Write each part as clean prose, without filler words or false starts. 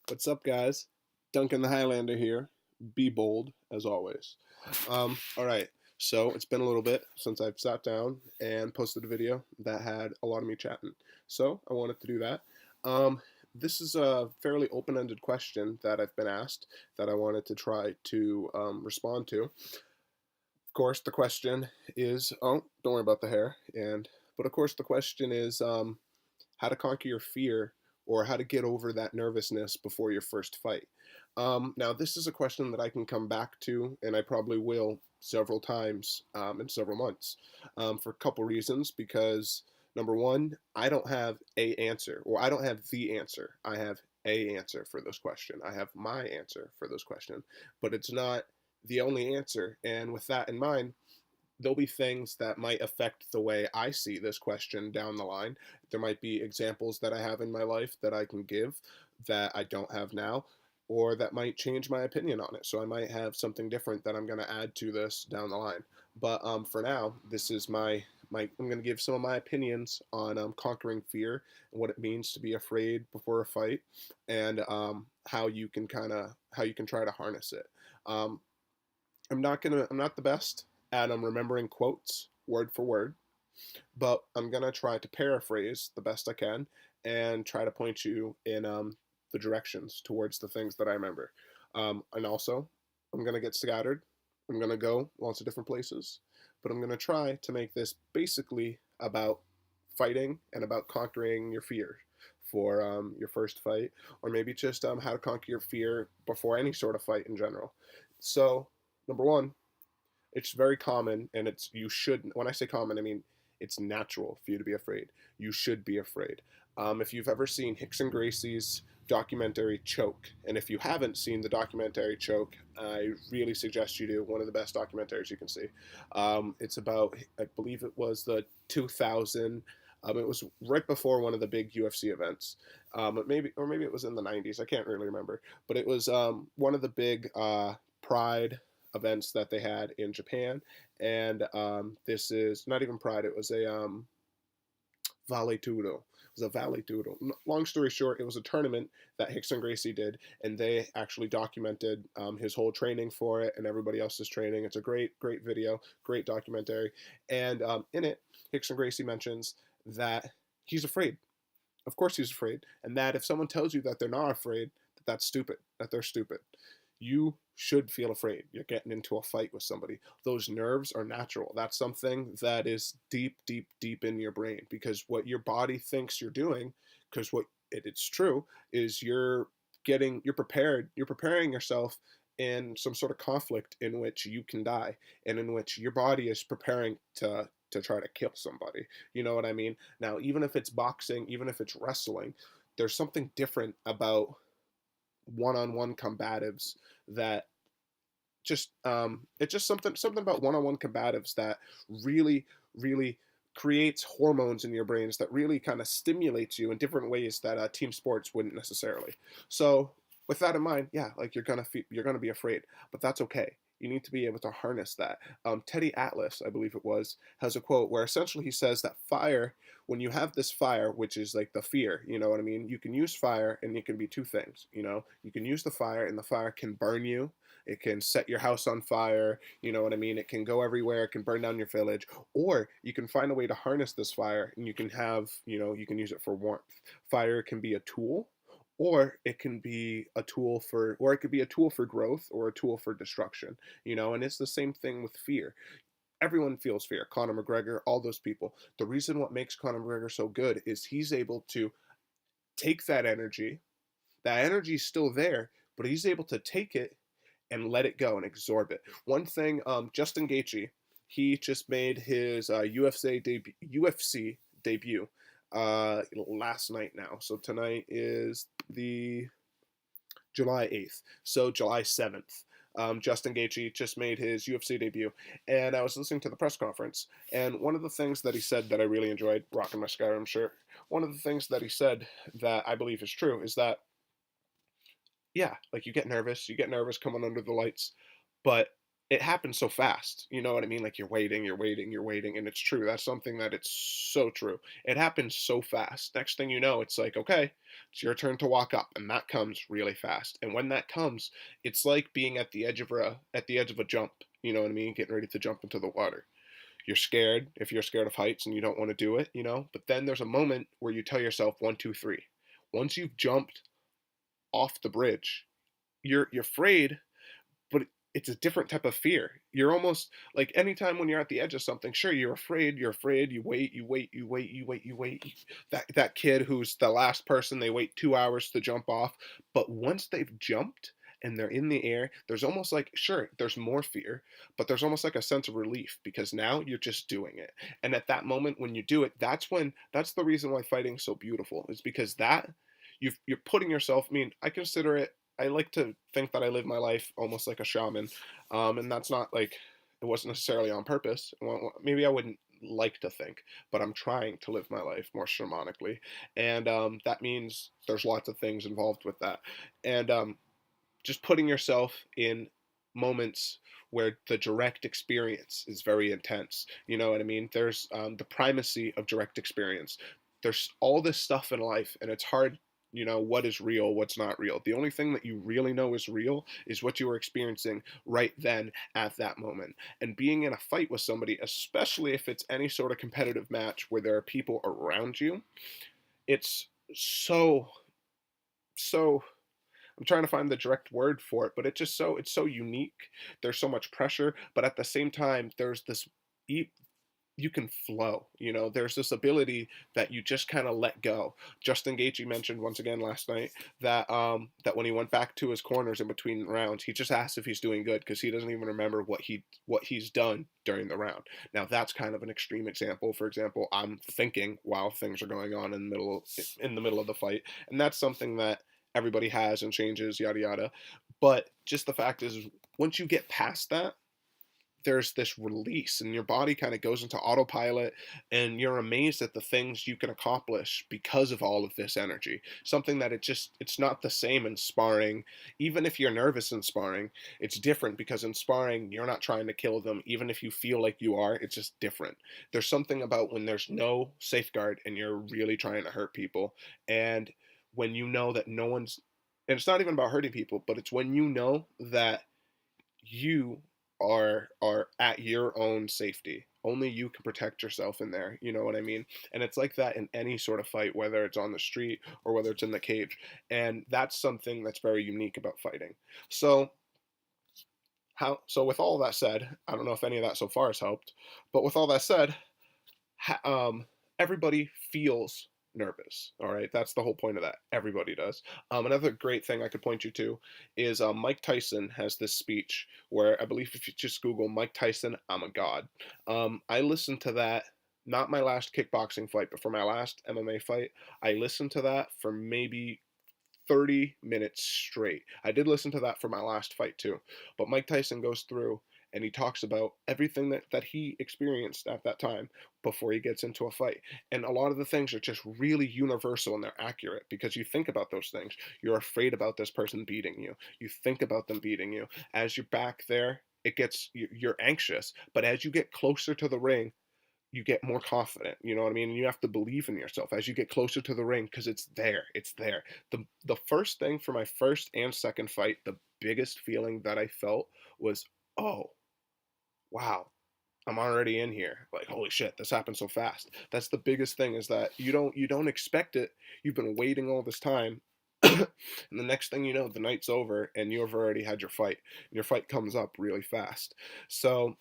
What's up, guys? Duncan the Highlander here. Be bold, as always. All right, so it's been a little bit since I've sat down and posted a video that had a lot of me chatting. So I wanted to do that. Um, this is a fairly open ended question that I've been asked that I wanted to try to respond to. Of course, the question is don't worry about the hair. But of course, the question is how to conquer your fear or how to get over that nervousness before your first fight. Now, this is a question that I can come back to, and I probably will several times in several months for a couple reasons. Because number one, I don't have a answer, or I don't have the answer. I have a answer for this question. I have my answer for this question, but it's not the only answer. And with that in mind, there'll be things that might affect the way I see this question down the line. There might be examples that I have in my life that I can give that I don't have now, or that might change my opinion on it. So I might have something different that I'm going to add to this down the line. But for now, this is my I'm going to give some of my opinions on conquering fear and what it means to be afraid before a fight, and how you can try to harness it. Um, I'm not the best at remembering quotes word for word, but I'm gonna try to paraphrase the best I can and try to point you in the directions towards the things that I remember. And also, I'm gonna get scattered. I'm gonna go lots of different places, but I'm gonna try to make this basically about fighting and about conquering your fear for your first fight, or maybe just how to conquer your fear before any sort of fight in general. So, number one, it's very common, and it's you should. When I say common, I mean it's natural for you to be afraid. You should be afraid. If you've ever seen Rickson Gracie's documentary Choke, and if you haven't seen the documentary Choke, I really suggest you do. One of the best documentaries you can see. It's about, I believe it was the 2000. It was right before one of the big UFC events. Maybe it was in the 90s. I can't really remember, but it was one of the big Pride events that they had in Japan. And this is not even Pride, it was a Vale Tudo. It was a Vale Tudo. Long story short, it was a tournament that Rickson Gracie did, and they actually documented his whole training for it and everybody else's training. It's a great video, great documentary. And in it, Rickson Gracie mentions that he's afraid. Of course he's afraid. And that if someone tells you that they're not afraid, that's stupid, that they're stupid. You should feel afraid. You're getting into a fight with somebody. Those nerves are natural. That's something that is deep in your brain, because what your body thinks you're doing, because it's true, is you're preparing yourself in some sort of conflict in which you can die, and in which your body is preparing to try to kill somebody. You know what I mean? Now, even if it's boxing, even if it's wrestling, there's something different about one-on-one combatives that just it's just something about one-on-one combatives that really creates hormones in your brains that really kind of stimulates you in different ways that team sports wouldn't necessarily. So with that in mind, yeah, like you're gonna be afraid, but that's okay. You need to be able to harness that. Teddy Atlas, I believe it was, has a quote where essentially he says that fire, when you have this fire, which is like the fear, you know what I mean? You can use fire, and it can be two things, you know? You can use the fire, and the fire can burn you. It can set your house on fire, you know what I mean? It can go everywhere, it can burn down your village. Or you can find a way to harness this fire, and you can you can use it for warmth. Fire can be a tool, or it can be a tool for or it could be a tool for growth or a tool for destruction, you know. And it's the same thing with fear. Everyone feels fear. Conor McGregor, all those people. The reason what makes Conor McGregor so good is he's able to take that energy is still there, but he's able to take it and let it go and absorb it. One thing, Justin Gaethje, he just made his UFC debut last night now. So tonight is the July 8th. So July 7th. Justin Gaethje just made his UFC debut, and I was listening to the press conference, and one of the things that he said that I really enjoyed, rocking my Skyrim shirt, one of the things that he said that I believe is true is that, yeah, like you get nervous coming under the lights, but it happens so fast. You know what I mean? Like you're waiting, you're waiting, you're waiting, and it's true. That's something that it's so true. It happens so fast. Next thing you know, it's like, okay, it's your turn to walk up, and that comes really fast. And when that comes, it's like being at the edge of a jump. You know what I mean? Getting ready to jump into the water. You're scared if you're scared of heights and you don't want to do it, you know. But then there's a moment where you tell yourself one, two, three. Once you've jumped off the bridge, you're afraid, but it's a different type of fear. You're almost like anytime when you're at the edge of something, sure, you're afraid, you wait, you wait, you wait, you wait, you wait. That kid who's the last person, they wait 2 hours to jump off. But once they've jumped and they're in the air, there's almost like, sure, there's more fear, but there's almost like a sense of relief because now you're just doing it. And at that moment when you do it, that's the reason why fighting's so beautiful, is because that you're putting yourself, I mean, I consider it, I like to think that I live my life almost like a shaman, and that's not like, it wasn't necessarily on purpose. Well, maybe I wouldn't like to think, but I'm trying to live my life more shamanically, and that means there's lots of things involved with that, and just putting yourself in moments where the direct experience is very intense. You know what I mean? There's the primacy of direct experience. There's all this stuff in life, and it's hard. You know, what is real, what's not real. The only thing that you really know is real is what you are experiencing right then at that moment. And being in a fight with somebody, especially if it's any sort of competitive match where there are people around you, it's so I'm trying to find the direct word for it, but it's so unique. There's so much pressure, but at the same time, there's this e- you can flow. You know, there's this ability that you just kind of let go. Justin Gaethje mentioned once again last night that that when he went back to his corners in between rounds, he just asked if he's doing good because he doesn't even remember what he's done during the round. Now that's kind of an extreme example. For example, I'm thinking while things are going on in the middle of the fight, and that's something that everybody has and changes, yada yada. But just the fact is, once you get past that, there's this release and your body kind of goes into autopilot, and you're amazed at the things you can accomplish because of all of this energy, something that it's not the same in sparring. Even if you're nervous in sparring, it's different because in sparring you're not trying to kill them. Even if you feel like you are, it's just different. There's something about when there's no safeguard and you're really trying to hurt people, and when you know that no one's, and it's not even about hurting people, but it's when you know that you are at your own safety. Only you can protect yourself in there. You know what I mean? And it's like that in any sort of fight, whether it's on the street or whether it's in the cage. And that's something that's very unique about fighting. So so with all that said, I don't know if any of that so far has helped, but with all that said, everybody feels nervous. All right, that's the whole point of that. Everybody does. Another great thing I could point you to is Mike Tyson has this speech where I believe if you just Google Mike Tyson, I'm a god. I listened to that. Not my last kickboxing fight, but for my last MMA fight, I listened to that for maybe 30 minutes straight. I did listen to that for my last fight too. But Mike Tyson goes through and he talks about everything that he experienced at that time before he gets into a fight. And a lot of the things are just really universal and they're accurate because you think about those things. You're afraid about this person beating you. You think about them beating you. As you're back there, you're anxious. But as you get closer to the ring, you get more confident, you know what I mean? And you have to believe in yourself as you get closer to the ring because it's there. The first thing for my first and second fight, the biggest feeling that I felt was, oh, wow, I'm already in here. Like, holy shit, this happened so fast. That's the biggest thing, is that you don't expect it. You've been waiting all this time. And the next thing you know, the night's over and you've already had your fight. And your fight comes up really fast. So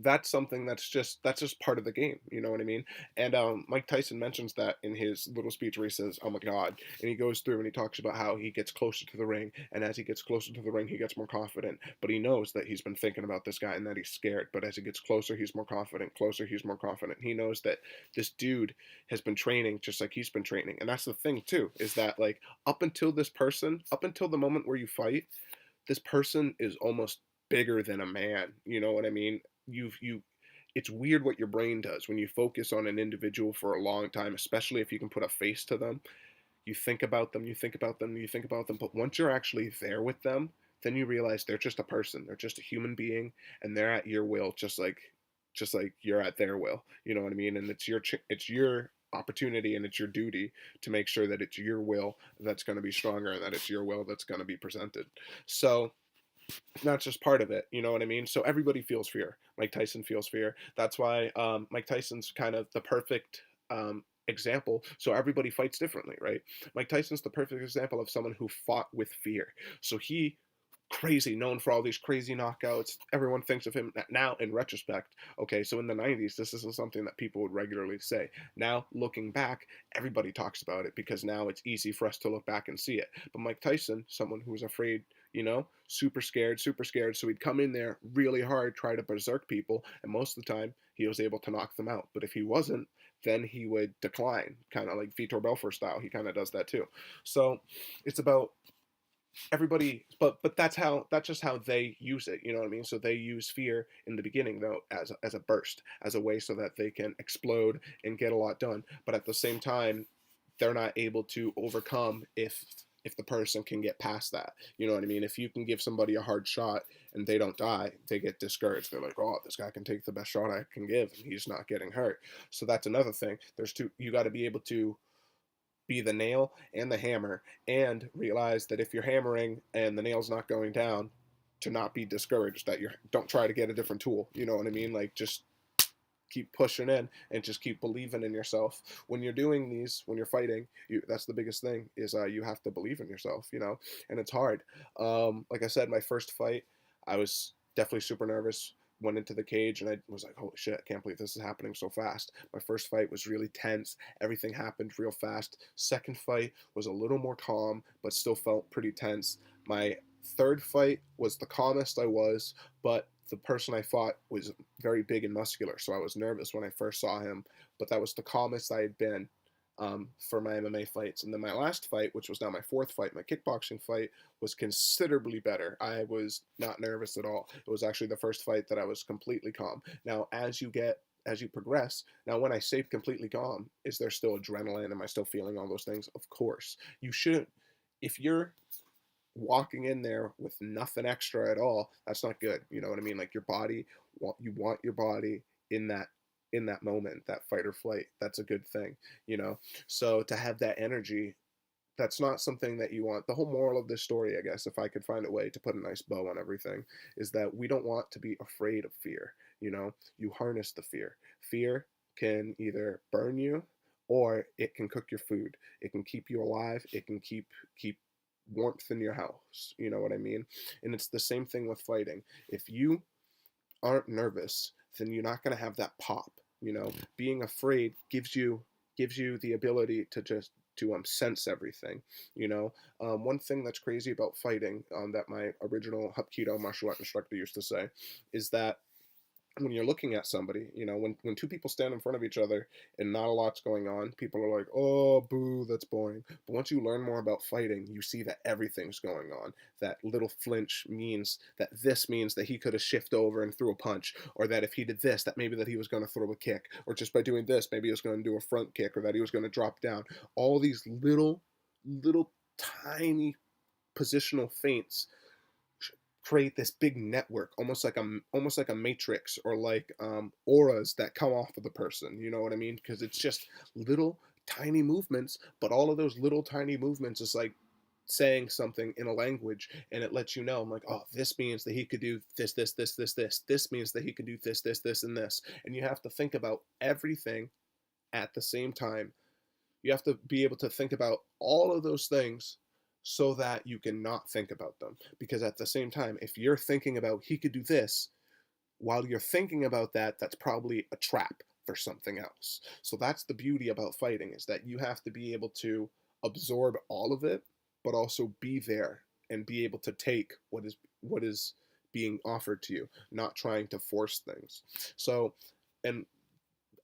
that's something that's just part of the game. You know what I mean? And Mike Tyson mentions that in his little speech where he says, "Oh my God," and he goes through and he talks about how he gets closer to the ring, and as he gets closer to the ring, he gets more confident. But he knows that he's been thinking about this guy and that he's scared. But as he gets closer, he's more confident. Closer, he's more confident. He knows that this dude has been training just like he's been training, and that's the thing too, is that like up until the moment where you fight, this person is almost bigger than a man. You know what I mean? You it's weird what your brain does when you focus on an individual for a long time, especially if you can put a face to them. You think about them, you think about them, you think about them, but once you're actually there with them, then you realize they're just a person. They're just a human being, and they're at your will, just like you're at their will. You know what I mean? And it's your opportunity and it's your duty to make sure that it's your will that's going to be stronger and that it's your will that's going to be presented. So that's just part of it. You know what I mean? So everybody feels fear. Mike Tyson feels fear. That's why Mike Tyson's kind of the perfect example. So everybody fights differently, right? Mike Tyson's the perfect example of someone who fought with fear. So he crazy, known for all these crazy knockouts. Everyone thinks of him now in retrospect. Okay, so in the 90s, this isn't something that people would regularly say. Now, looking back, everybody talks about it because now it's easy for us to look back and see it. But Mike Tyson, someone who was afraid, super scared, super scared. So he'd come in there really hard, try to berserk people, and most of the time he was able to knock them out. But if he wasn't, then he would decline, kind of like Vitor Belfort style. He kind of does that too. So it's about everybody, but that's just how they use it. You know what I mean? So they use fear in the beginning though as a burst, as a way so that they can explode and get a lot done. But at the same time, they're not able to overcome if the person can get past that. You know what I mean? If you can give somebody a hard shot and they don't die, they get discouraged. They're like, oh, this guy can take the best shot I can give and he's not getting hurt. So that's another thing. You got to be able to be the nail and the hammer, and realize that if you're hammering and the nail's not going down, to not be discouraged, that you don't try to get a different tool. You know what I mean? Like, just keep pushing in and just keep believing in yourself. When you're doing these, when you're fighting, that's the biggest thing, is you have to believe in yourself, and it's hard. Like I said, my first fight, I was definitely super nervous. Went into the cage and I was like, holy shit, I can't believe this is happening so fast. My first fight was really tense. Everything happened real fast. Second fight was a little more calm, but still felt pretty tense. My third fight was the calmest I was, but the person I fought was very big and muscular, so I was nervous when I first saw him, but that was the calmest I had been for my MMA fights. And then my last fight, which was now my fourth fight, my kickboxing fight, was considerably better. I was not nervous at all. It was actually the first fight that I was completely calm. Now, as you progress, now when I say completely calm, is there still adrenaline? Am I still feeling all those things? Of course. You shouldn't. If you're walking in there with nothing extra at all, that's not good. You know what I mean? Like, your body, you want your body in that moment, that fight or flight. That's a good thing. So to have that energy, that's not something that you want. The whole moral of this story, I guess, if I could find a way to put a nice bow on everything, is that we don't want to be afraid of fear. You harness the fear. Fear can either burn you, or it can cook your food. It can keep you alive. It can keep warmth in your house. You know what I mean? And it's the same thing with fighting. If you aren't nervous, then you're not going to have that pop. Being afraid gives you the ability to just to sense everything. One thing that's crazy about fighting, that my original Hapkido martial art instructor used to say, is that when you're looking at somebody, when two people stand in front of each other and not a lot's going on, people are like, oh, boo, that's boring. But once you learn more about fighting, you see that everything's going on. That little flinch means that he could have shifted over and threw a punch, or that if he did this, that maybe that he was going to throw a kick, or just by doing this, maybe he was going to do a front kick, or that he was going to drop down. All these little tiny positional feints create this big network, almost like a matrix, or like auras that come off of the person. You know what I mean? Because it's just little tiny movements, but all of those little tiny movements is like saying something in a language, and it lets you know. I'm like, oh, this means that he could do this, this, this, this, this. This means that he could do this, this, this, and this. And you have to think about everything at the same time. You have to be able to think about all of those things so that you can not think about them. Because at the same time, if you're thinking about he could do this, while you're thinking about that, that's probably a trap for something else. So that's the beauty about fighting, is that you have to be able to absorb all of it, but also be there and be able to take what is being offered to you, not trying to force things. So, and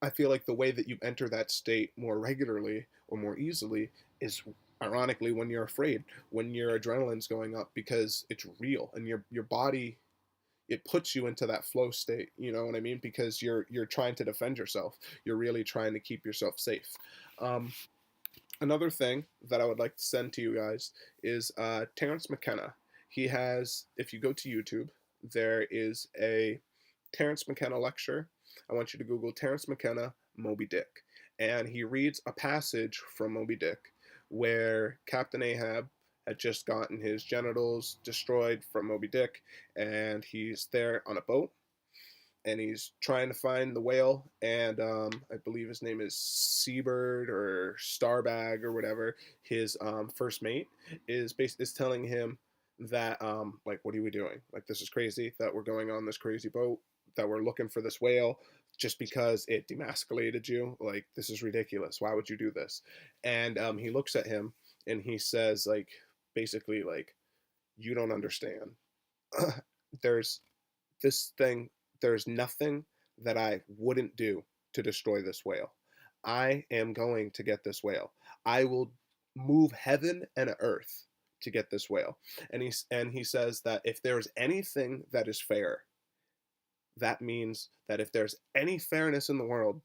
I feel like the way that you enter that state more regularly or more easily is ironically when you're afraid, when your adrenaline's going up, because it's real, and your body, it puts you into that flow state. You know what I mean? Because you're trying to defend yourself. You're really trying to keep yourself safe. Um, Another thing that I would like to send to you guys is Terrance Mckenna. He has, if you go to YouTube, there is a Terrance McKenna lecture. I want you to Google Terrance McKenna Moby Dick. And he reads a passage from Moby Dick where Captain Ahab had just gotten his genitals destroyed from Moby Dick, and he's there on a boat, and he's trying to find the whale, and I believe his name is Seabird or Starbag or whatever. His first mate is telling him that like, what are we doing? Like, this is crazy that we're going on this crazy boat, that we're looking for this whale just because it demasculated you. Like, this is ridiculous. Why would you do this? And he looks at him and he says, like, basically, like, you don't understand. There's this thing, there's nothing that I wouldn't do to destroy this whale. I am going to get this whale. I will move heaven and earth to get this whale. And he says that if there's anything that is fair, that means that if there's any fairness in the world,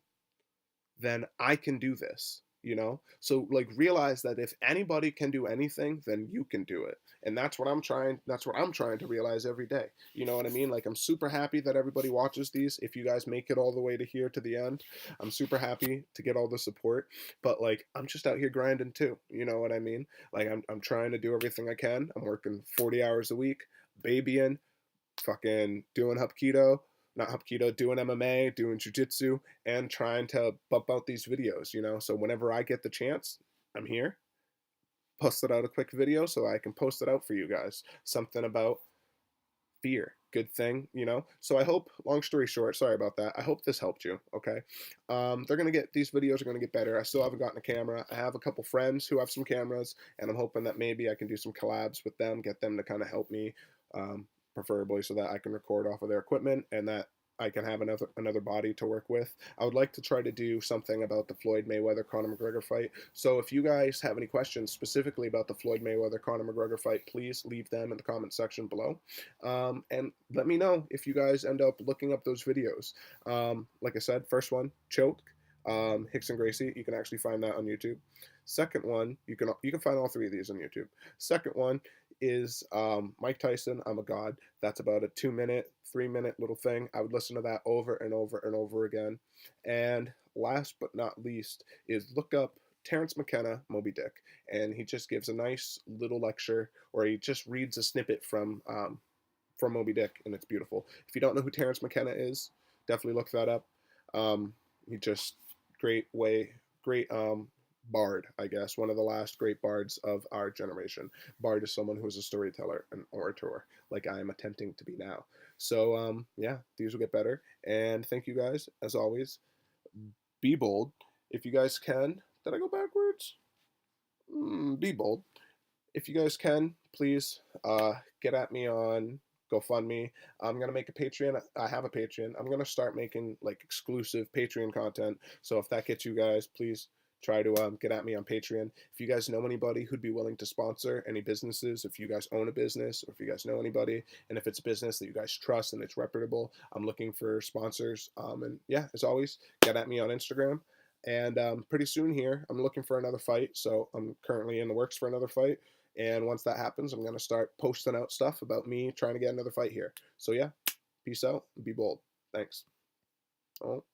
then I can do this, you know? So, like, realize that if anybody can do anything, then you can do it. And that's what I'm trying to realize every day. You know what I mean? Like, I'm super happy that everybody watches these. If you guys make it all the way to here to the end, I'm super happy to get all the support. But, like, I'm just out here grinding too. You know what I mean? Like, I'm trying to do everything I can. I'm working 40 hours a week, babying, fucking doing Hapkido, not Hapkido, doing MMA, doing jujitsu, and trying to bump out these videos, you know? So whenever I get the chance, I'm here. Posted out a quick video so I can post it out for you guys. Something about fear. Good thing, you know? So I hope, long story short, sorry about that. I hope this helped you, okay? These videos are going to get better. I still haven't gotten a camera. I have a couple friends who have some cameras, and I'm hoping that maybe I can do some collabs with them, get them to kind of help me, preferably so that I can record off of their equipment and that I can have another body to work with. I would like to try to do something about the Floyd Mayweather Conor McGregor fight. So if you guys have any questions specifically about the Floyd Mayweather Conor McGregor fight, please leave them in the comment section below. And let me know if you guys end up looking up those videos. Like I said, first one, Choke, Rickson Gracie. You can actually find that on YouTube. Second one, you can find all three of these on YouTube. Second one is Mike Tyson, I'm a God. That's about a 2-minute, 3-minute little thing. I would listen to that over and over and over again. And last but not least is look up Terrance McKenna, Moby Dick, and he just gives a nice little lecture, or he just reads a snippet from Moby Dick, and it's beautiful. If you don't know who Terrance McKenna is, definitely look that up. He just great bard, I guess, one of the last great bards of our generation. Bard is someone who is a storyteller, an orator, like I am attempting to be now. So, yeah, these will get better. And thank you guys, as always. Be bold. If you guys can, did I go backwards? Be bold. If you guys can, please get at me on GoFundMe. I'm gonna make a Patreon. I have a Patreon. I'm gonna start making like exclusive Patreon content. So if that gets you guys, please try to get at me on Patreon. If you guys know anybody who'd be willing to sponsor any businesses, if you guys own a business, or if you guys know anybody, and if it's a business that you guys trust and it's reputable, I'm looking for sponsors. And yeah, as always, get at me on Instagram. And pretty soon here, I'm looking for another fight. So I'm currently in the works for another fight. And once that happens, I'm going to start posting out stuff about me trying to get another fight here. So yeah, peace out. Be bold. Thanks. Oh.